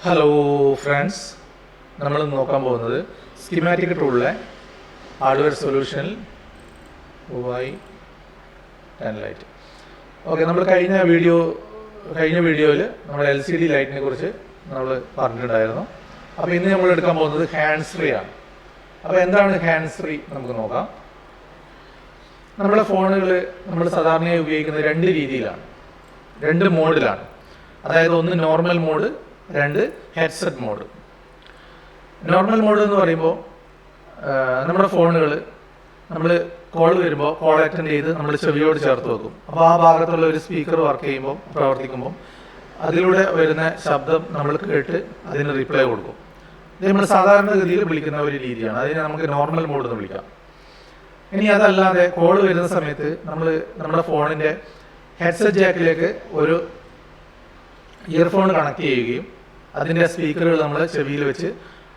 Hello friends, നമ്മൾ നോക്കാൻ പോകുന്നത് സ്കീമാറ്റിക് ടൂളിലെ ഹാർഡ്വെയർ സൊല്യൂഷനിൽ UI10 ലൈറ്റ്. ഓക്കെ, നമ്മൾ കഴിഞ്ഞ വീഡിയോയിൽ നമ്മൾ LCD ലൈറ്റിനെ കുറിച്ച് നമ്മൾ പറഞ്ഞിട്ടുണ്ടായിരുന്നു. അപ്പോൾ ഇന്ന് നമ്മൾ എടുക്കാൻ പോകുന്നത് ഹാൻഡ്സ് ഫ്രീ ആണ്. അപ്പോൾ എന്താണ് ഹാൻഡ്സ് ഫ്രീ നമുക്ക് നോക്കാം. നമ്മുടെ ഫോണുകൾ നമ്മൾ സാധാരണയായി ഉപയോഗിക്കുന്നത് രണ്ട് രീതിയിലാണ്, രണ്ട് മോഡിലാണ്. അതായത് ഒന്ന് നോർമൽ മോഡ്, രണ്ട് ഹെഡ്സെറ്റ് മോഡ്. നോർമൽ മോഡ് എന്ന് പറയുമ്പോൾ നമ്മുടെ ഫോണുകൾ നമ്മൾ കോൾ വരുമ്പോൾ കോൾ അറ്റൻഡ് ചെയ്ത് നമ്മൾ ചെവിയോട് ചേർത്ത് വെക്കും. അപ്പോൾ ആ ഭാഗത്തുള്ള ഒരു സ്പീക്കർ പ്രവർത്തിക്കുമ്പോൾ അതിലൂടെ വരുന്ന ശബ്ദം നമ്മൾ കേട്ട് അതിന് റിപ്ലൈ കൊടുക്കും. ഇത് നമ്മൾ സാധാരണഗതിയിൽ വിളിക്കുന്ന ഒരു രീതിയാണ്. അതിനെ നമുക്ക് നോർമൽ മോഡ് എന്ന് വിളിക്കാം. ഇനി അതല്ലാതെ കോൾ വരുന്ന സമയത്ത് നമ്മുടെ ഫോണിൻ്റെ ഹെഡ്സെറ്റ് ജാക്കിലേക്ക് ഒരു ഇയർഫോൺ കണക്ട് ചെയ്യുകയും അതിൻ്റെ സ്പീക്കറുകൾ നമ്മൾ ചെവിയിൽ വെച്ച്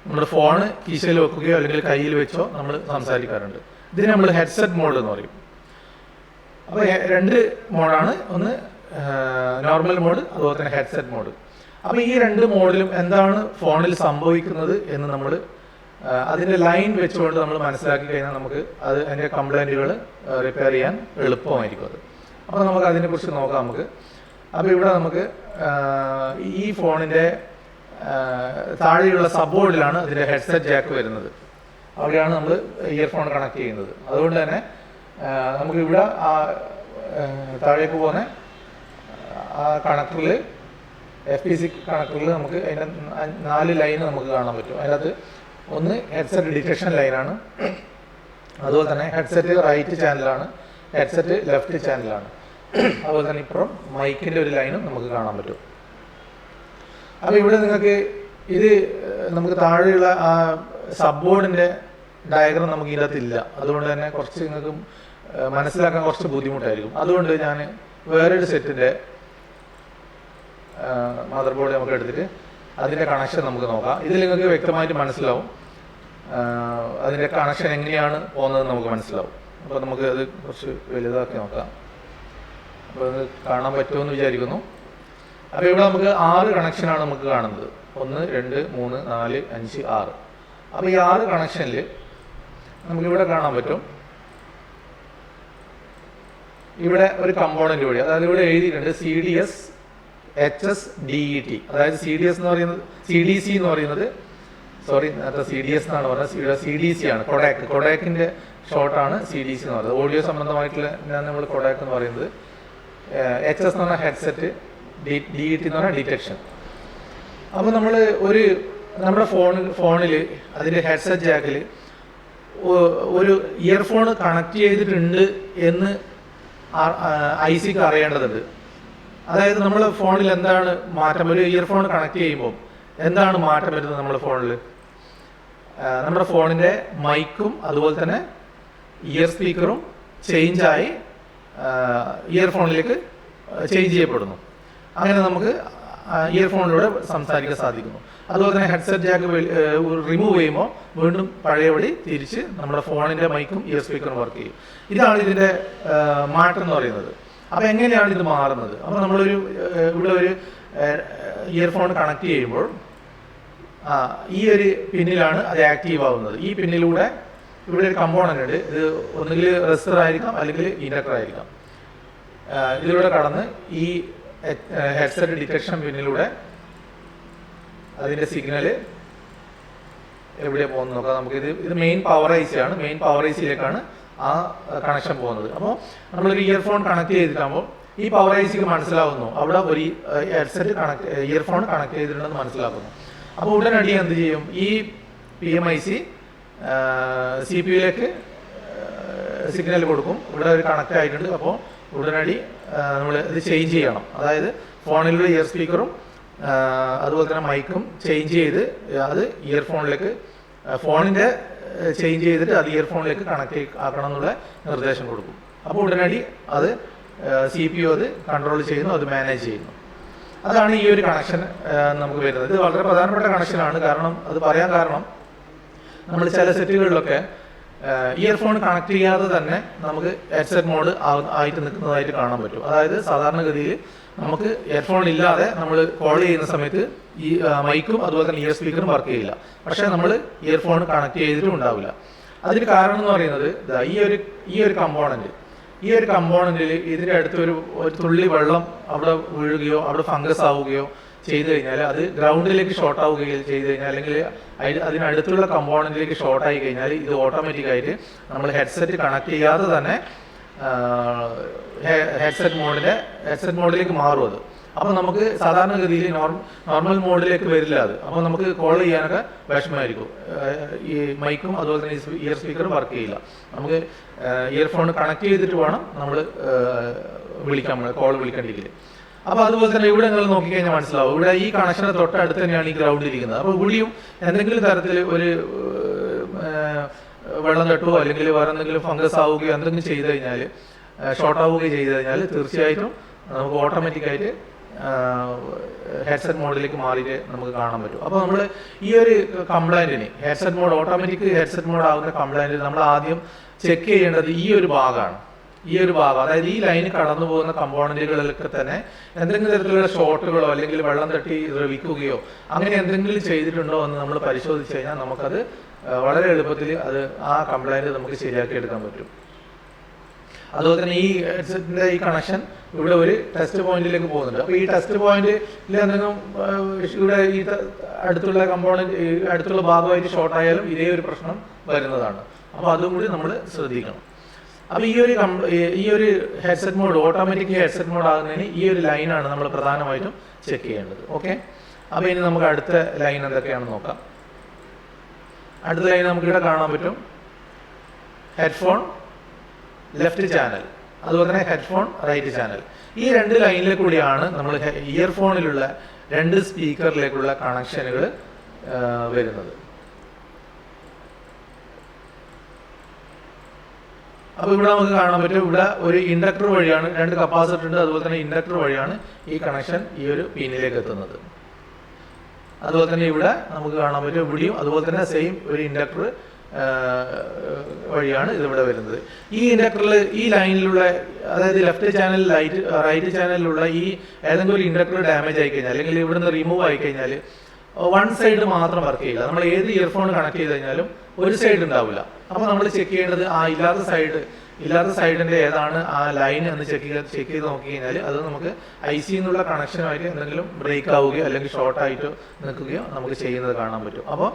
നമ്മുടെ ഫോണ് കീശയിൽ വെക്കുകയോ അല്ലെങ്കിൽ കയ്യിൽ വെച്ചോ നമ്മൾ സംസാരിക്കാറുണ്ട്. ഇതിന് നമ്മൾ ഹെഡ്സെറ്റ് മോഡ് എന്ന് പറയും. അപ്പോൾ രണ്ട് മോഡാണ്, ഒന്ന് നോർമൽ മോഡ്, അതുപോലെ തന്നെ ഹെഡ്സെറ്റ് മോഡ്. അപ്പോൾ ഈ രണ്ട് മോഡിലും എന്താണ് ഫോണിൽ സംഭവിക്കുന്നത് എന്ന് നമ്മൾ അതിൻ്റെ ലൈൻ വെച്ചുകൊണ്ട് നമ്മൾ മനസ്സിലാക്കി കഴിഞ്ഞാൽ നമുക്ക് അതിൻ്റെ കംപ്ലൈൻറ്റുകൾ റിപ്പയർ ചെയ്യാൻ എളുപ്പമായിരിക്കും അത്. അപ്പോൾ നമുക്ക് അതിനെക്കുറിച്ച് നോക്കാം നമുക്ക്. അപ്പോൾ ഇവിടെ നമുക്ക് ഈ ഫോണിൻ്റെ താഴെയുള്ള സബ്ബോർഡിലാണ് അതിൻ്റെ ഹെഡ്സെറ്റ് ജാക്ക് വരുന്നത്. അവിടെയാണ് നമ്മൾ ഇയർഫോൺ കണക്ട് ചെയ്യുന്നത്. അതുകൊണ്ട് തന്നെ നമുക്കിവിടെ താഴേക്ക് പോകുന്ന ആ കണക്ടറിൽ FPC കണക്ടറിൽ നമുക്ക് അതിൻ്റെ 4 ലൈന് നമുക്ക് കാണാൻ പറ്റും. അതിനകത്ത് ഒന്ന് ഹെഡ്സെറ്റ് ഡിറ്റക്ഷൻ ലൈനാണ്, അതുപോലെ തന്നെ ഹെഡ്സെറ്റ് റൈറ്റ് ചാനലാണ്, ഹെഡ്സെറ്റ് ലെഫ്റ്റ് ചാനലാണ്, അതുപോലെ തന്നെ ഇപ്പുറം മൈക്കിൻ്റെ ഒരു ലൈനും നമുക്ക് കാണാൻ പറ്റും. അപ്പോൾ ഇവിടെ നമുക്ക് താഴെയുള്ള ആ സബ്ബോർഡിൻ്റെ ഡയഗ്രാം നമുക്ക് ഇതിനകത്തില്ല. അതുകൊണ്ട് തന്നെ കുറച്ച് നിങ്ങൾക്ക് മനസ്സിലാക്കാൻ കുറച്ച് ബുദ്ധിമുട്ടായിരിക്കും. അതുകൊണ്ട് ഞാൻ വേറൊരു സെറ്റിൻ്റെ മദർ ബോർഡ് നമുക്ക് എടുത്തിട്ട് അതിൻ്റെ കണക്ഷൻ നമുക്ക് നോക്കാം. ഇതിൽ നിങ്ങൾക്ക് വ്യക്തമായിട്ട് മനസ്സിലാവും അതിൻ്റെ കണക്ഷൻ എങ്ങനെയാണ് പോകുന്നതെന്ന് നമുക്ക് മനസ്സിലാവും. അപ്പോൾ നമുക്ക് അത് കുറച്ച് വലുതാക്കി നോക്കാം. അപ്പോൾ അത് കാണാൻ പറ്റുമെന്ന് വിചാരിക്കുന്നു. അപ്പോൾ ഇവിടെ നമുക്ക് 6 കണക്ഷനാണ് നമുക്ക് കാണുന്നത്. 1 2 3 4 5 6. അപ്പോൾ ഈ 6 കണക്ഷനിൽ നമുക്കിവിടെ കാണാൻ പറ്റും, ഇവിടെ ഒരു കമ്പോണന്റ് വഴി, അതായത് ഇവിടെ എഴുതിയിട്ടുണ്ട് CDS HSDET. അതായത് CDS എന്ന് പറയുന്നത് CDC എന്ന് പറയുന്നത്, സോറി നേരത്തെ CDS എന്നാണ് പറഞ്ഞത്, ഇവിടെ CDC ആണ്. കൊഡാക്കിൻ്റെ ഷോർട്ടാണ് CDC എന്ന് പറയുന്നത്. ഓഡിയോ സംബന്ധമായിട്ടുള്ള നമ്മൾ കൊഡാക്ക് എന്ന് പറയുന്നത്. HS എന്ന് പറഞ്ഞാൽ ഹെഡ്സെറ്റ്, DET എന്ന് പറഞ്ഞാൽ ഡിറ്റക്ഷൻ. അപ്പോൾ നമ്മുടെ ഫോണിൽ അതിൻ്റെ ഹെഡ്സെറ്റ് ജാക്കിൽ ഒരു ഇയർഫോൺ കണക്ട് ചെയ്തിട്ടുണ്ട് എന്ന് ICക്ക് അറിയേണ്ടതുണ്ട്. അതായത് നമ്മൾ ഫോണിൽ എന്താണ് മാറ്റം, ഒരു ഇയർഫോൺ കണക്ട് ചെയ്യുമ്പോൾ എന്താണ് മാറ്റം വരുന്നത് നമ്മുടെ ഫോണിൽ? നമ്മുടെ ഫോണിൻ്റെ മൈക്കും അതുപോലെ തന്നെ ഇയർ സ്പീക്കറും ചേഞ്ചായി ഇയർഫോണിലേക്ക് ചേഞ്ച് ചെയ്യപ്പെടുന്നു. അങ്ങനെ നമുക്ക് ഇയർഫോണിലൂടെ സംസാരിക്കാൻ സാധിക്കുന്നു. അതുപോലെ തന്നെ ഹെഡ്സെറ്റ് ജാക്ക് റിമൂവ് ചെയ്യുമ്പോൾ വീണ്ടും പഴയപടി തിരിച്ച് നമ്മുടെ ഫോണിൻ്റെ മൈക്കും ഇയർ സ്പീക്കറും വർക്ക് ചെയ്യും. ഇതാണ് ഇതിൻ്റെ മാറ്റം എന്ന് പറയുന്നത്. അപ്പോൾ എങ്ങനെയാണ് ഇത് മാറുന്നത്? അപ്പോൾ ഇവിടെ ഒരു ഇയർഫോൺ കണക്ട് ചെയ്യുമ്പോൾ ഈ ഒരു പിന്നിലാണ് അത് ആക്റ്റീവ് ആവുന്നത്. ഈ പിന്നിലൂടെ ഇവിടെ ഒരു കമ്പോണൻ്റ് ഉണ്ട്. ഇത് ഒന്നുകിൽ റെസിസ്റ്റർ ആയിരിക്കാം അല്ലെങ്കിൽ ഇൻഡക്ടർ ആയിരിക്കാം. ഇതിലൂടെ കടന്ന് ഈ ഹെഡ്സെറ്റ് ഡിറ്റക്ഷൻ പിന്നിലൂടെ അതിൻ്റെ സിഗ്നൽ എവിടെ പോകുന്നു നോക്കാം നമുക്ക്. ഇത് മെയിൻ പവർ IC ആണ്. മെയിൻ പവർ ICയിലേക്കാണ് ആ കണക്ഷൻ പോകുന്നത്. അപ്പോൾ നമ്മളൊരു ഇയർഫോൺ കണക്ട് ചെയ്തിട്ടാകുമ്പോൾ ഈ പവർ ICക്ക് മനസ്സിലാവുന്നു അവിടെ ഒരു ഇയർഫോൺ കണക്ട് ചെയ്തിട്ടുണ്ടെന്ന് മനസ്സിലാക്കുന്നു. അപ്പോൾ ഉടനടി എന്ത് ചെയ്യും, ഈ PMIC CPU-യിലേക്ക് സിഗ്നൽ കൊടുക്കും, ഇവിടെ ഒരു കണക്ട് ആയിട്ടുണ്ട്. അപ്പോൾ ഉടനടി നമ്മൾ ഇത് ചേഞ്ച് ചെയ്യണം. അതായത് ഫോണിലുള്ള ഇയർ സ്പീക്കറും അതുപോലെ തന്നെ മൈക്കും ചേഞ്ച് ചെയ്ത് അത് ഇയർഫോണിലേക്ക്, ഫോണിൻ്റെ ചേഞ്ച് ചെയ്തിട്ട് അത് ഇയർഫോണിലേക്ക് കണക്ട് ആക്കണം എന്നുള്ള നിർദ്ദേശം കൊടുക്കും. അപ്പോൾ ഉടനടി അത് CPU അത് കൺട്രോൾ ചെയ്യുന്നു, അത് മാനേജ് ചെയ്യുന്നു. അതാണ് ഈ ഒരു കണക്ഷൻ നമുക്ക് വരുന്നത്. ഇത് വളരെ പ്രധാനപ്പെട്ട കണക്ഷനാണ്. അത് പറയാൻ കാരണം നമ്മൾ ചില സെറ്റുകളിലൊക്കെ ഇയർഫോൺ കണക്ട് ചെയ്യാതെ തന്നെ നമുക്ക് ഹെഡ്സെറ്റ് മോഡ് ആയിട്ട് നിൽക്കുന്നതായിട്ട് കാണാൻ പറ്റും. അതായത് സാധാരണഗതിയിൽ നമുക്ക് ഇയർഫോൺ ഇല്ലാതെ നമ്മൾ കോൾ ചെയ്യുന്ന സമയത്ത് ഈ മൈക്കും അതുപോലെ തന്നെ ഇയർ സ്പീക്കറും വർക്ക് ചെയ്യില്ല. പക്ഷേ നമ്മൾ ഇയർഫോൺ കണക്ട് ചെയ്തിട്ടും ഉണ്ടാവില്ല. അതിന് കാരണം എന്ന് പറയുന്നത് ഈ ഒരു കമ്പോണന്റിൽ ഇതിൻ്റെ അടുത്ത് ഒരു തുള്ളി വെള്ളം അവിടെ വീഴുകയോ അവിടെ ഫംഗസ് ആവുകയോ ചെയ്തു കഴിഞ്ഞാൽ അത് ഗ്രൗണ്ടിലേക്ക് ഷോർട്ട് ആവുകയോ ചെയ്തു കഴിഞ്ഞാൽ അല്ലെങ്കിൽ അതിനടുത്തുള്ള കമ്പോണന്റിലേക്ക് ഷോർട്ട് ആയി കഴിഞ്ഞാൽ ഇത് ഓട്ടോമാറ്റിക്കായിട്ട് നമ്മൾ ഹെഡ്സെറ്റ് കണക്ട് ചെയ്യാതെ തന്നെ ഹെഡ്സെറ്റ് മോഡിലേക്ക് മാറും അത്. അപ്പോൾ നമുക്ക് സാധാരണഗതിയിൽ നോർമൽ മോഡിലേക്ക് വരില്ല അത്. അപ്പോൾ നമുക്ക് കോൾ ചെയ്യാനൊക്കെ വിഷമമായിരിക്കും. ഈ മൈക്കും അതുപോലെ തന്നെ ഇയർ സ്പീക്കറും വർക്ക് ചെയ്യില്ല. നമുക്ക് ഇയർഫോൺ കണക്ട് ചെയ്തിട്ട് വേണം നമ്മൾ കോൾ വിളിക്കേണ്ടെങ്കിൽ. അപ്പോൾ അതുപോലെ തന്നെ ഇവിടെ നിങ്ങൾ നോക്കിക്കഴിഞ്ഞാൽ മനസ്സിലാവും, ഇവിടെ ഈ കണക്ഷന് തൊട്ടടുത്ത് തന്നെയാണ് ഈ ഗ്രൗണ്ട് ഇരിക്കുന്നത്. അപ്പോൾ ഇവിടെയും എന്തെങ്കിലും തരത്തിൽ ഒരു വെള്ളം തട്ടുകയോ അല്ലെങ്കിൽ വേറെ എന്തെങ്കിലും ഫംഗസ് ആവുകയോ എന്തെങ്കിലും ചെയ്ത് കഴിഞ്ഞാൽ ഷോർട്ട് ആവുകയോ ചെയ്ത് കഴിഞ്ഞാൽ തീർച്ചയായിട്ടും നമുക്ക് ഓട്ടോമാറ്റിക്കായിട്ട് ഹെഡ്സെറ്റ് മോഡിലേക്ക് മാറിയിട്ട് നമുക്ക് കാണാൻ പറ്റും. അപ്പോൾ നമ്മൾ ഈ ഒരു കംപ്ലൈൻറ്റിന് ഓട്ടോമാറ്റിക് ഹെഡ്സെറ്റ് മോഡ് ആകുന്ന കംപ്ലൈൻറ്റിന് നമ്മൾ ആദ്യം ചെക്ക് ചെയ്യേണ്ടത് ഈ ഒരു ഭാഗമാണ്. അതായത് ഈ ലൈന് കടന്നു പോകുന്ന കമ്പോണന്റുകളിലൊക്കെ തന്നെ എന്തെങ്കിലും തരത്തിലുള്ള ഷോർട്ടുകളോ അല്ലെങ്കിൽ വെള്ളം തട്ടി ദ്രവിക്കുകയോ അങ്ങനെ എന്തെങ്കിലും ചെയ്തിട്ടുണ്ടോ എന്ന് നമ്മൾ പരിശോധിച്ച് കഴിഞ്ഞാൽ നമുക്കത് വളരെ എളുപ്പത്തിൽ ആ കംപ്ലൈൻറ്റ് നമുക്ക് ശരിയാക്കി എടുക്കാൻ പറ്റും. അതുപോലെ തന്നെ ഈ ഹെഡ്സെറ്റിന്റെ ഈ കണക്ഷൻ ഇവിടെ ഒരു ടെസ്റ്റ് പോയിന്റിലേക്ക് പോകുന്നുണ്ട്. അപ്പോൾ ഈ ടെസ്റ്റ് പോയിന്റിൽ എന്തെങ്കിലും ഇവിടെ ഈ അടുത്തുള്ള ഭാഗമായിട്ട് ഷോർട്ട് ആയാലും ഇതേ ഒരു പ്രശ്നം വരുന്നതാണ്. അപ്പോൾ അതും കൂടി നമ്മൾ ശ്രദ്ധിക്കണം. അപ്പോൾ ഈ ഒരു headset mode automatic headset mode ആകുന്നതിന് ഈ ഒരു ലൈനാണ് നമ്മൾ പ്രധാനമായിട്ടും ചെക്ക് ചെയ്യേണ്ടത്. ഓക്കെ, അപ്പോൾ ഇനി നമുക്ക് അടുത്ത ലൈൻ എന്തൊക്കെയാണെന്ന് നോക്കാം. അടുത്ത ലൈൻ നമുക്കിവിടെ കാണാൻ പറ്റും. ഹെഡ്ഫോൺ ലെഫ്റ്റ് ചാനൽ, അതുപോലെ തന്നെ ഹെഡ്ഫോൺ റൈറ്റ് ചാനൽ. ഈ രണ്ട് ലൈനിൽ കൂടിയാണ് നമ്മൾ ഇയർഫോണിലുള്ള രണ്ട് സ്പീക്കറിലേക്കുള്ള കണക്ഷനുകൾ വരുന്നത്. അപ്പോൾ ഇവിടെ നമുക്ക് കാണാൻ പറ്റും, ഇവിടെ ഒരു ഇൻഡക്ടർ വഴിയാണ്, രണ്ട് കപ്പാസിറ്റർ ഉണ്ട്, അതുപോലെ തന്നെ ഇൻഡക്ടർ വഴിയാണ് ഈ കണക്ഷൻ ഈ ഒരു പിന്നിലേക്ക് എത്തുന്നത്. അതുപോലെ തന്നെ ഇവിടെ നമുക്ക് കാണാൻ പറ്റും, ഇവിടെയും അതുപോലെ തന്നെ സെയിം ഒരു ഇൻഡക്ടർ വഴിയാണ് ഇതിവിടെ വരുന്നത്. ഈ ഇൻഡക്ടറിൽ ഈ ലൈനിലുള്ള, അതായത് ലെഫ്റ്റ് ചാനൽ റൈറ്റ് ചാനലിലുള്ള ഈ ഏതെങ്കിലും ഒരു ഇൻഡക്ടർ ഡാമേജ് ആയി കഴിഞ്ഞാൽ അല്ലെങ്കിൽ ഇവിടുന്ന് റിമൂവ് ആയി കഴിഞ്ഞാൽ വൺ സൈഡ് മാത്രം വർക്ക് ചെയ്യില്ല. നമ്മൾ ഏത് ഇയർഫോൺ കണക്ട് ചെയ്ത് കഴിഞ്ഞാലും ഒരു സൈഡ് ഉണ്ടാവില്ല. അപ്പോൾ നമ്മൾ ചെക്ക് ചെയ്യേണ്ടത് ആ ഇല്ലാത്ത സൈഡിന്റെ ഏതാണ് ആ ലൈൻ എന്ന് ചെക്ക് ചെയ്ത് നോക്കി കഴിഞ്ഞാൽ അത് നമുക്ക് IC എന്നുള്ള കണക്ഷനുമായിട്ട് എന്തെങ്കിലും ബ്രേക്ക് ആവുകയോ അല്ലെങ്കിൽ ഷോർട്ട് ആയിട്ട് നിൽക്കുകയോ നമുക്ക് ചെയ്യുന്നത് കാണാൻ പറ്റും. അപ്പോൾ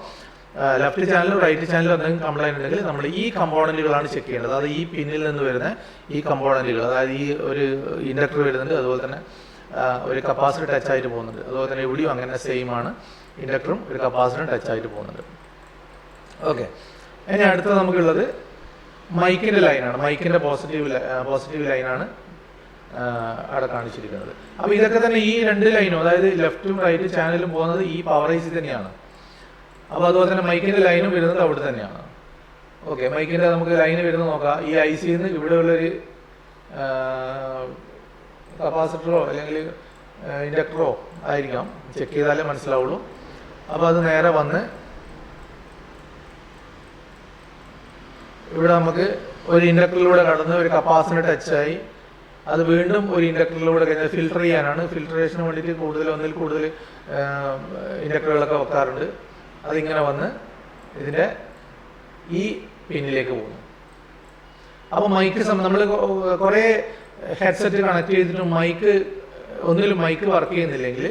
ലെഫ്റ്റ് ചാനലും റൈറ്റ് ചാനലും എന്തെങ്കിലും കംപ്ലൈൻറ്റ് ഉണ്ടെങ്കിൽ നമ്മൾ ഈ കമ്പോണന്റുകളാണ് ചെക്ക് ചെയ്യേണ്ടത്. അതായത് ഈ പിന്നിൽ നിന്ന് വരുന്ന ഈ കമ്പോണന്റുകൾ, അതായത് ഈ ഒരു ഇൻഡക്ടർ വരുന്നുണ്ട്, അതുപോലെ തന്നെ ഒരു കപ്പാസിറ്റർ ടച്ച് ആയിട്ട് പോകുന്നുണ്ട്. അതുപോലെ തന്നെ ഇവിടെയും അങ്ങനെ സെയിം ആണ്, ഇൻഡക്ടറും ഒരു കപ്പാസിറ്ററും ടച്ച് ആയിട്ട് പോകുന്നുണ്ട്. ഓക്കെ, ഇനി അടുത്തത് നമുക്കുള്ളത് മൈക്കിൻ്റെ ലൈനാണ്. മൈക്കിൻ്റെ പോസിറ്റീവ് ലൈനാണ് അവിടെ കാണിച്ചിരിക്കുന്നത്. അപ്പോൾ ഇതൊക്കെ തന്നെ ഈ രണ്ട് ലൈനും, അതായത് ലെഫ്റ്റും റൈറ്റ് ചാനലും പോകുന്നത് ഈ പവർ IC തന്നെയാണ്. അപ്പോൾ അതുപോലെ തന്നെ മൈക്കിൻ്റെ ലൈനും വരുന്നത് അവിടെ തന്നെയാണ്. ഓക്കെ, മൈക്കിൻ്റെ നമുക്ക് ലൈന് വരുന്നത് നോക്കാം. ഈ ICന്ന് ഇവിടെ ഉള്ളൊരു കപ്പാസിറ്ററോ അല്ലെങ്കിൽ ഇൻഡക്ടറോ ആയിരിക്കാം, ചെക്ക് ചെയ്താലേ മനസ്സിലാവുള്ളൂ. അപ്പോൾ അത് നേരെ വന്ന് ഇവിടെ നമുക്ക് ഒരു ഇൻഡക്ടറിലൂടെ കടന്ന് ഒരു കപ്പാസിറ്റർ ടച്ചായി അത് വീണ്ടും ഒരു ഇൻഡക്ടറിലൂടെ കഴിഞ്ഞാൽ ഫിൽട്ടർ ചെയ്യാനാണ്. ഫിൽട്രേഷന് വേണ്ടിയിട്ട് ഒന്നിൽ കൂടുതൽ ഇൻഡക്ടറുകളൊക്കെ വെക്കാറുണ്ട്. അതിങ്ങനെ വന്ന് ഇതിൻ്റെ ഈ പിന്നിലേക്ക് പോകുന്നു. അപ്പോൾ മൈക്ക് നമ്മൾ കുറേ ഹെഡ്സെറ്റ് കണക്ട് ചെയ്തിട്ട് ഒന്നിലും മൈക്ക് വർക്ക് ചെയ്യുന്നില്ലെങ്കിൽ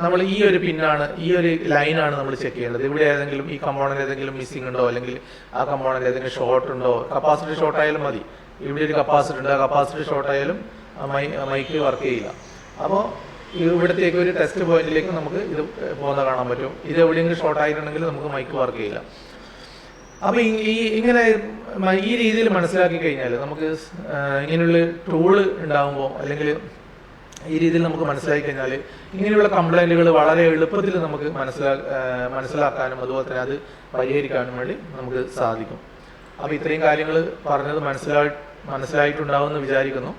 നമ്മൾ ഈ ഒരു പിന്നാണ്, ഈ ഒരു ലൈനാണ് നമ്മൾ ചെക്ക് ചെയ്യേണ്ടത്. ഇവിടെ ഏതെങ്കിലും ഈ കമ്പോണന്റ് ഏതെങ്കിലും മിസ്സിംഗ് ഉണ്ടോ, അല്ലെങ്കിൽ ആ കമ്പോണന്റ് ഏതെങ്കിലും ഷോർട്ട് ഉണ്ടോ. കപ്പാസിറ്റർ ഷോർട്ട് ആയാലും മതി. ഇവിടെ ഒരു കപ്പാസിറ്റർ ഉണ്ട്, ആ കപ്പാസിറ്റർ ഷോർട്ട് ആയാലും മൈക്ക് വർക്ക് ചെയ്യില്ല. അപ്പോൾ ഇവിടത്തേക്ക് ഒരു ടെസ്റ്റ് പോയിന്റിലേക്ക് നമുക്ക് ഇത് പോകുന്ന കാണാൻ പറ്റും. ഇത് എവിടെയെങ്കിലും ഷോർട്ട് ആയിട്ടുണ്ടെങ്കിൽ നമുക്ക് മൈക്ക് വർക്ക് ചെയ്യില്ല. അപ്പോൾ ഇങ്ങനെ ഈ രീതിയിൽ മനസ്സിലാക്കി കഴിഞ്ഞാൽ നമുക്ക് ഇങ്ങനെയുള്ള ടൂള് ഉണ്ടാകുമ്പോൾ അല്ലെങ്കിൽ ഈ രീതിയിൽ നമുക്ക് മനസ്സിലാക്കി കഴിഞ്ഞാൽ ഇങ്ങനെയുള്ള കംപ്ലൈൻറ്റുകൾ വളരെ എളുപ്പത്തിൽ നമുക്ക് മനസ്സിലാക്കാനും അതുപോലെ തന്നെ അത് പരിഹരിക്കാനും വേണ്ടി നമുക്ക് സാധിക്കും. അപ്പോൾ ഇത്രയും കാര്യങ്ങൾ പറഞ്ഞത് മനസ്സിലായിട്ടുണ്ടാവുമെന്ന് വിചാരിക്കുന്നു.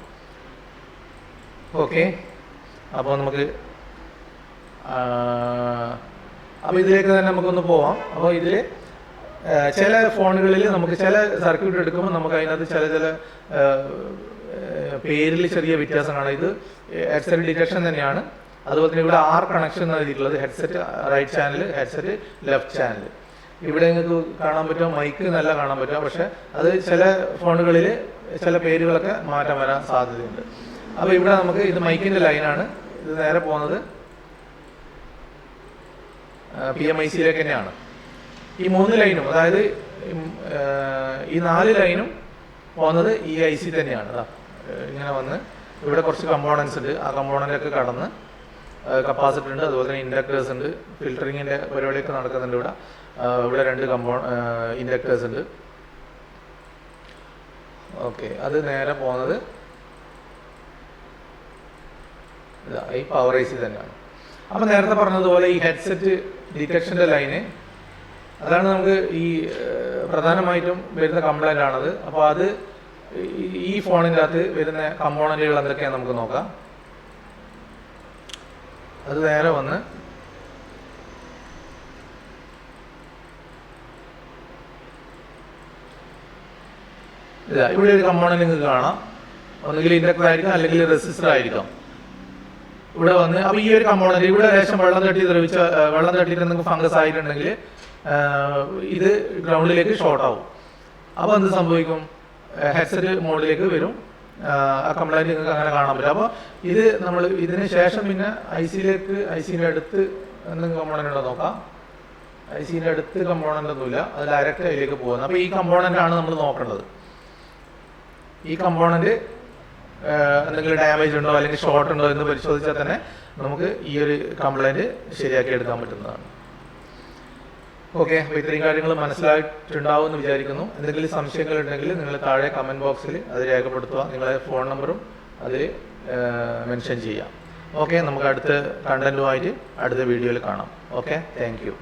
ഓക്കെ, അപ്പോൾ നമുക്ക് ഇതിലേക്ക് തന്നെ നമുക്കൊന്ന് പോവാം. അപ്പോൾ ഇതിൽ ചില ഫോണുകളിൽ നമുക്ക് ചില സർക്യൂട്ട് എടുക്കുമ്പോൾ നമുക്ക് അതിനകത്ത് ചില പേരിൽ ചെറിയ വ്യത്യാസം കാണാം. ഇത് ഹെഡ്സെറ്റ് ഡിറ്റക്ഷൻ തന്നെയാണ്. അതുപോലെ തന്നെ ഇവിടെ 6 കണക്ഷൻ എഴുതിയിട്ടുള്ളത്. Headset right channel, headset left channel. ഇവിടെ നിങ്ങൾക്ക് കാണാൻ പറ്റുമോ? മൈക്ക് നല്ല കാണാൻ പറ്റുക. പക്ഷെ അത് ചില ഫോണുകളിൽ ചില പേരുകളൊക്കെ മാറ്റം വരാൻ സാധ്യതയുണ്ട്. അപ്പോൾ ഇവിടെ നമുക്ക് ഇത് മൈക്കിൻ്റെ ലൈനാണ്. ഇത് നേരെ പോകുന്നത് PMIC-യിലേക്ക് തന്നെയാണ്. ഈ 3 ലൈനും, അതായത് ഈ 4 ലൈനും പോകുന്നത് ഈ IC തന്നെയാണ്. ഇങ്ങനെ വന്ന് ഇവിടെ കുറച്ച് കമ്പോണൻസ് ഉണ്ട്. ആ കമ്പോണൻ്റൊക്കെ കടന്ന് കപ്പാസിറ്റർ ഉണ്ട്, അതുപോലെ തന്നെ ഇൻഡക്ടേഴ്സ് ഉണ്ട്. ഫിൽറ്ററിങ്ങിൻ്റെ പരിപാടിയൊക്കെ നടക്കുന്നുണ്ട്. ഇവിടെ 2 ഇൻഡക്ടേഴ്സ് ഉണ്ട്. ഓക്കെ, അത് നേരെ പോകുന്നത് ഈ പവർ IC തന്നെയാണ്. അപ്പം നേരത്തെ പറഞ്ഞതുപോലെ ഈ ഹെഡ്സെറ്റ് ഡിറ്റക്ഷൻ്റെ ലൈന്, അതാണ് നമുക്ക് ഈ പ്രധാനമായിട്ടും വരുന്ന കംപ്ലൈൻ്റ് ആണത്. അപ്പോൾ അത് ഈ ഫോണിൻ്റെ അകത്ത് വരുന്ന കമ്പോണൻറ്റുകൾ എന്തൊക്കെയാണ് നമുക്ക് നോക്കാം. അത് നേരെ വന്ന് ഇവിടെ ഒരു കമ്പോണൻറ്റ് നിങ്ങൾക്ക് കാണാം. ഒന്നുകിൽ ഇൻഡക്ടർ ആയിരിക്കാം, അല്ലെങ്കിൽ റെസിസ്റ്റർ ആയിരിക്കാം. ഇവിടെ വന്ന് അപ്പോൾ ഈ ഒരു കമ്പോണൻറ്റ് ഇവിടെ ലേശം വെള്ളം തട്ടിയിട്ട് നിങ്ങൾക്ക് ഫംഗസ് ആയിട്ടുണ്ടെങ്കിൽ ഇത് ഗ്രൗണ്ടിലേക്ക് ഷോർട്ട് ആവും. അപ്പോൾ എന്ത് സംഭവിക്കും? ഹെഡ്സെറ്റ് മോഡിലേക്ക് വരും. ആ കംപ്ലൈൻറ്റ് നിങ്ങൾക്ക് അങ്ങനെ കാണാൻ പറ്റും. അപ്പോൾ ഇത് നമ്മൾ ഇതിന് ശേഷം പിന്നെ ഐസിൻ്റെ അടുത്ത് എന്തെങ്കിലും കമ്പോണൻ്റ് ഉണ്ടോ നോക്കാം. ഐസിൻ്റെ അടുത്ത് കമ്പോണൻ്റ് ഒന്നുമില്ല, അത് ഡയറക്റ്റ് അതിലേക്ക് പോകുന്നത്. അപ്പോൾ ഈ കമ്പോണൻ്റാണ് നമ്മൾ നോക്കേണ്ടത്. ഈ കമ്പോണൻറ്റ് എന്തെങ്കിലും ഡാമേജ് ഉണ്ടോ അല്ലെങ്കിൽ ഷോർട്ട് ഉണ്ടോ എന്ന് പരിശോധിച്ചാൽ തന്നെ നമുക്ക് ഈ ഒരു കംപ്ലൈൻറ്റ് ശരിയാക്കി എടുക്കാൻ പറ്റുന്നതാണ്. ഓക്കെ, അപ്പോൾ ഇത്രയും കാര്യങ്ങൾ മനസ്സിലായിട്ടുണ്ടാവും എന്ന് വിചാരിക്കുന്നു. എന്തെങ്കിലും സംശയങ്ങൾ ഉണ്ടെങ്കിൽ നിങ്ങൾ താഴെ കമൻറ്റ് ബോക്സിൽ അത് രേഖപ്പെടുത്തുക. നിങ്ങളുടെ ഫോൺ നമ്പറും അതിൽ മെൻഷൻ ചെയ്യാം. ഓക്കെ, നമുക്ക് അടുത്ത കണ്ടൻറ്റുമായിട്ട് അടുത്ത വീഡിയോയിൽ കാണാം. Okay, thank you.